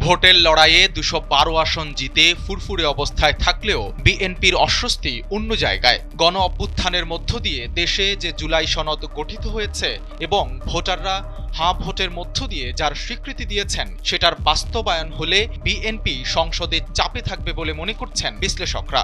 ভোটের লড়াইয়ে ২১২ আসন জিতে ফুরফুরে অবস্থায় থাকলেও বিএনপির অস্বস্তি অন্য জায়গায়। গণ অভ্যুত্থানের মধ্য দিয়ে দেশে যে জুলাই সনদ গঠিত হয়েছে এবং ভোটাররা হাঁ ভোটের মধ্য দিয়ে যার স্বীকৃতি দিয়েছেন সেটার বাস্তবায়ন হলে বিএনপি সংসদে চাপে থাকবে বলে মনে করছেন বিশ্লেষকরা।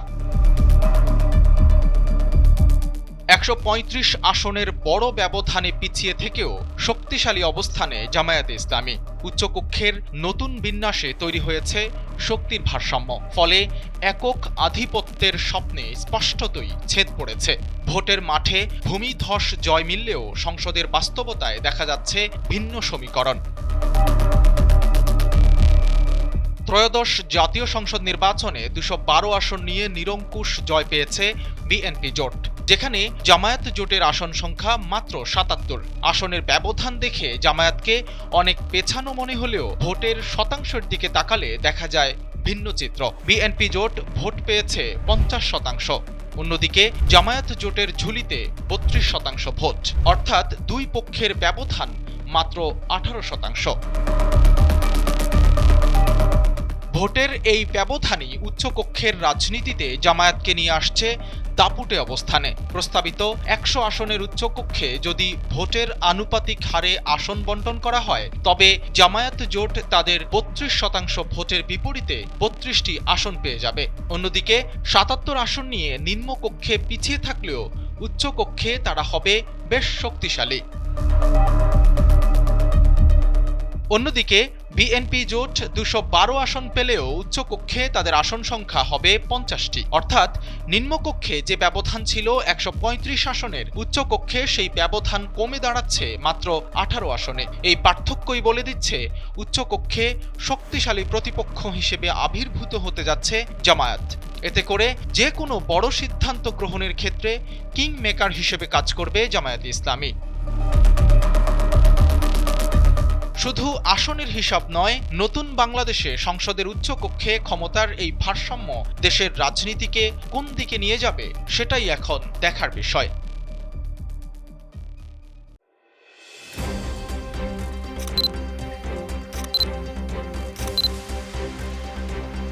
১৩৫ আসনের বড় ব্যবধানে পিছিয়ে থেকেও শক্তিশালী অবস্থানে জামায়াতে ইসলামী। উচ্চকক্ষের নতুন বিন্যাসে তৈরি হয়েছে শক্তির ভারসাম্য, ফলে একক আধিপত্যের স্বপ্নে স্পষ্টতই ছেদ পড়েছে। ভোটের মাঠে ভূমিধস জয় মিললেও সংসদের বাস্তবতায় দেখা যাচ্ছে ভিন্ন সমীকরণ। ত্রয়োদশ জাতীয় সংসদ নির্বাচনে ২১২ আসন নিয়ে নিরঙ্কুশ জয় পেয়েছে বিএনপি জোট, যেখানে জামায়াত জোটের আসন সংখ্যা মাত্র ৭৭। আসনের ব্যবধান দেখে জামায়াতকে অনেক পেছানো মনে হলেও ভোটের শতাংশের দিকে তাকালে দেখা যায় ভিন্ন চিত্র। বিএনপি জোট ভোট পেয়েছে ৫০%। অন্যদিকে জামায়াত জোটের ঝুলিতে ৩২% ভোট, অর্থাৎ দুই পক্ষের ব্যবধান মাত্র ১৮%। ভোটের এই ব্যবধানই উচ্চকক্ষের রাজনীতিতে জামায়াতকে নিয়ে আসছে দাপুটে অবস্থানে। প্রস্তাবিত ১০০ আসনের উচ্চকক্ষে যদি ভোটের আনুপাতিক হারে আসন বণ্টন করা হয়, তবে জামায়াত জোট তাদের ৩২% ভোটের বিপরীতে ৩২টি আসন পেয়ে যাবে। অন্যদিকে ৭৭ আসন নিয়ে নিম্নকক্ষে পিছিয়ে থাকলেও উচ্চকক্ষে তারা হবে বেশ শক্তিশালী। অন্যদিকে বিএনপি জোট ২১২ আসন পেলেও উচ্চকক্ষে তাদের আসন সংখ্যা হবে ৫০টি, অর্থাৎ নিম্নকক্ষে যে ব্যবধান ছিল ১৩৫ আসনের, উচ্চকক্ষে সেই ব্যবধান কমে দাঁড়াচ্ছে মাত্র ১৮ আসনে। এই পার্থক্যই বলে দিচ্ছে উচ্চকক্ষে শক্তিশালী প্রতিপক্ষ হিসেবে আবির্ভূত হতে যাচ্ছে জামায়াত। এতে করে যে কোনো বড় সিদ্ধান্ত গ্রহণের ক্ষেত্রে কিং মেকার হিসেবে কাজ করবে জামায়াতে ইসলামী। শুধু আসনের হিসাব নয়, নতুন বাংলাদেশে সংসদের উচ্চকক্ষে ক্ষমতার এই ভারসাম্য দেশের রাজনীতিকে কোন দিকে নিয়ে যাবে সেটাই এখন দেখার বিষয়।